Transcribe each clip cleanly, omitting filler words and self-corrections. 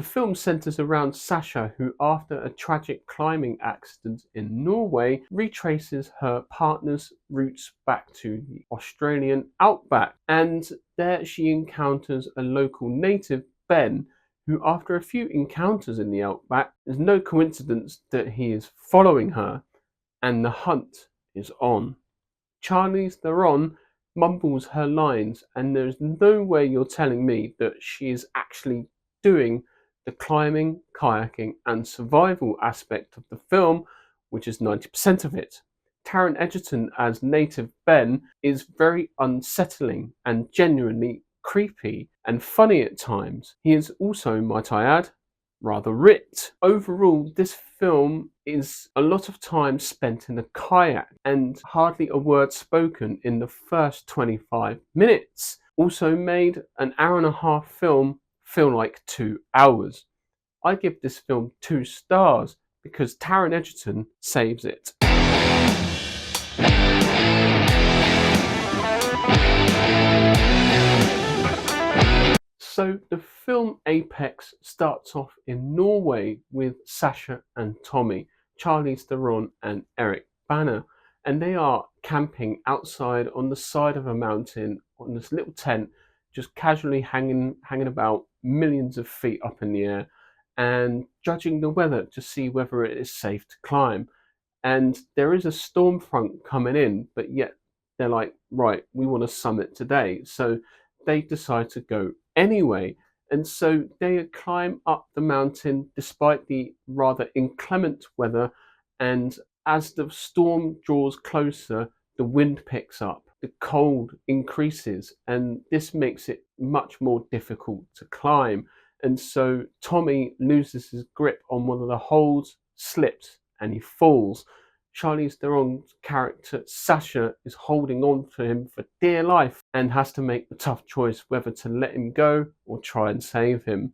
The film centres around Sasha, who, after a tragic climbing accident in Norway, retraces her partner's roots back to the Australian outback. And there she encounters a local native, Ben, who, after a few encounters in the outback, is no coincidence that he is following her, and the hunt is on. Charlize Theron mumbles her lines, and there's no way you're telling me that she is actually doing the climbing, kayaking, and survival aspect of the film, which is 90% of it. Taron Egerton as native Ben is very unsettling and genuinely creepy and funny at times. He is also, might I add, rather ripped. Overall, this film is a lot of time spent in a kayak and hardly a word spoken in the first 25 minutes. Also made an hour-and-a-half film feel like 2 hours. I give this film 2 stars because Taron Egerton saves it. So the film Apex starts off in Norway with Sasha and Tommy, Charlize Theron and Eric Bana, and they are camping outside on the side of a mountain on this little tent, just casually hanging about millions of feet up in the air and judging the weather to see whether it is safe to climb. And there is a storm front coming in, but yet they're like, right, we want to summit today. So they decide to go anyway. And so they climb up the mountain despite the rather inclement weather. And as the storm draws closer, the wind picks up, the cold increases, and this makes it much more difficult to climb. And so Tommy loses his grip on one of the holes, slips, and he falls. Charlize Theron's character Sasha is holding on to him for dear life and has to make the tough choice whether to let him go or try and save him.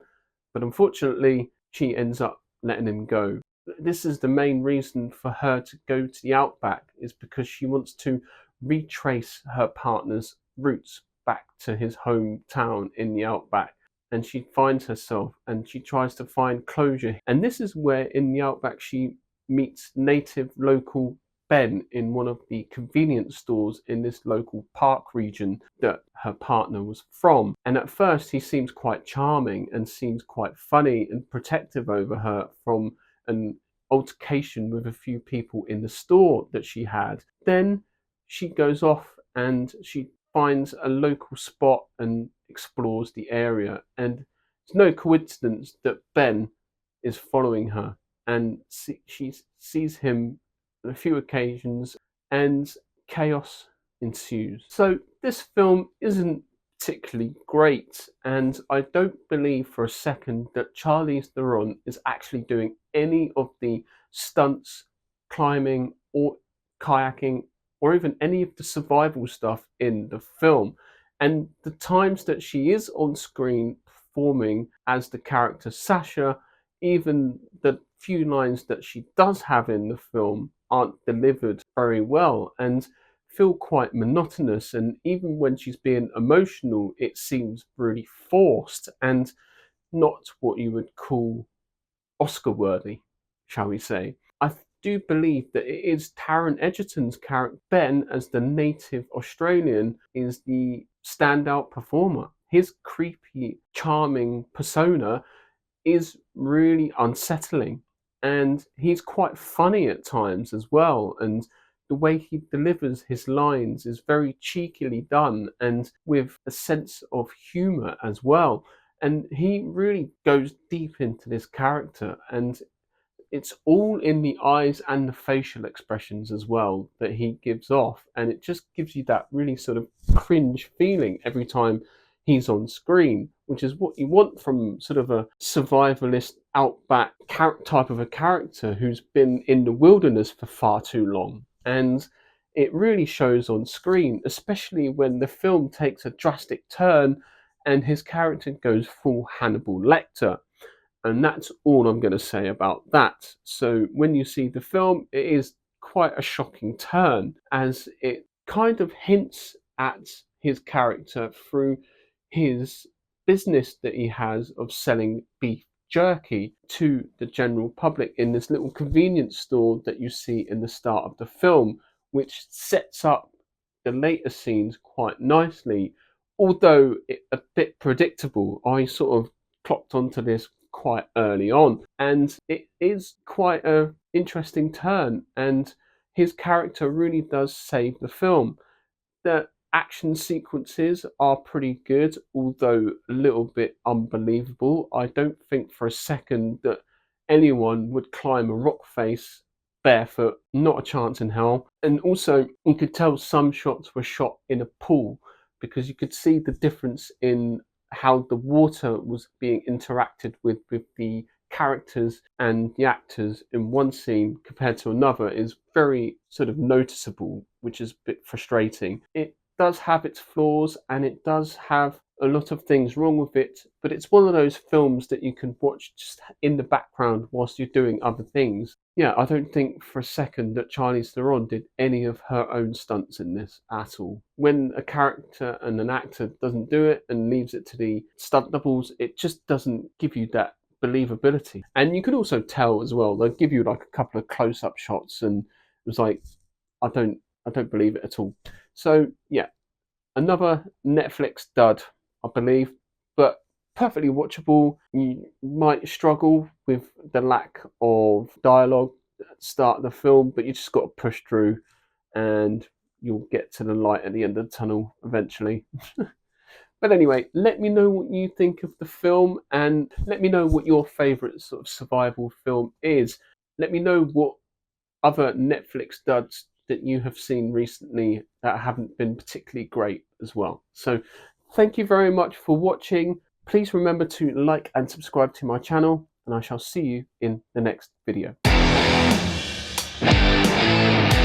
But unfortunately, she ends up letting him go. This is the main reason for her to go to the outback, is because she wants to retrace her partner's roots back to his hometown in the outback. And she finds herself and she tries to find closure. And this is where in the outback she meets native local Ben in one of the convenience stores in this local park region that her partner was from. And at first he seems quite charming and seems quite funny and protective over her from an altercation with a few people in the store that she had. Then she goes off and she finds a local spot and explores the area. And it's no coincidence that Ben is following her, and she sees him on a few occasions and chaos ensues. So this film isn't particularly great, and I don't believe for a second that Charlize Theron is actually doing any of the stunts, climbing or kayaking, or even any of the survival stuff in the film. And the times that she is on screen performing as the character Sasha, even the few lines that she does have in the film aren't delivered very well and feel quite monotonous. And even when she's being emotional, it seems really forced and not what you would call Oscar worthy, shall we say. I do believe that it is Taron Egerton's character Ben as the native Australian is the standout performer. His creepy, charming persona is really unsettling, and he's quite funny at times as well, and the way he delivers his lines is very cheekily done and with a sense of humour as well. And he really goes deep into this character, and it's all in the eyes and the facial expressions as well that he gives off, and it just gives you that really sort of cringe feeling every time he's on screen, which is what you want from sort of a survivalist outback type of a character who's been in the wilderness for far too long. And it really shows on screen, especially when the film takes a drastic turn and his character goes full Hannibal Lecter. And that's all I'm going to say about that. So when you see the film, it is quite a shocking turn, as it kind of hints at his character through his business that he has of selling beef jerky to the general public in this little convenience store that you see in the start of the film, which sets up the later scenes quite nicely. Although a bit predictable, I sort of clocked onto this quite early on, and it is quite a interesting turn, and his character really does save the film. The action sequences are pretty good, although a little bit unbelievable. I don't think for a second that anyone would climb a rock face barefoot, not a chance in hell. And also, you could tell some shots were shot in a pool because you could see the difference in how the water was being interacted with the characters and the actors in one scene compared to another is very sort of noticeable, which is a bit frustrating. It does have its flaws and it does have a lot of things wrong with it, but it's one of those films that you can watch just in the background whilst you're doing other things. Yeah, I don't think for a second that Charlize Theron did any of her own stunts in this at all. When a character and an actor doesn't do it and leaves it to the stunt doubles, it just doesn't give you that believability. And you could also tell as well, they'll give you like a couple of close-up shots and it was like, I don't believe it at all. So yeah, another Netflix dud, I believe, but perfectly watchable. You might struggle with the lack of dialogue at the start of the film, but you just got to push through and you'll get to the light at the end of the tunnel eventually. But anyway, let me know what you think of the film and let me know what your favourite sort of survival film is. Let me know what other Netflix duds that you have seen recently that haven't been particularly great as well. So thank you very much for watching. Please remember to like and subscribe to my channel, and I shall see you in the next video.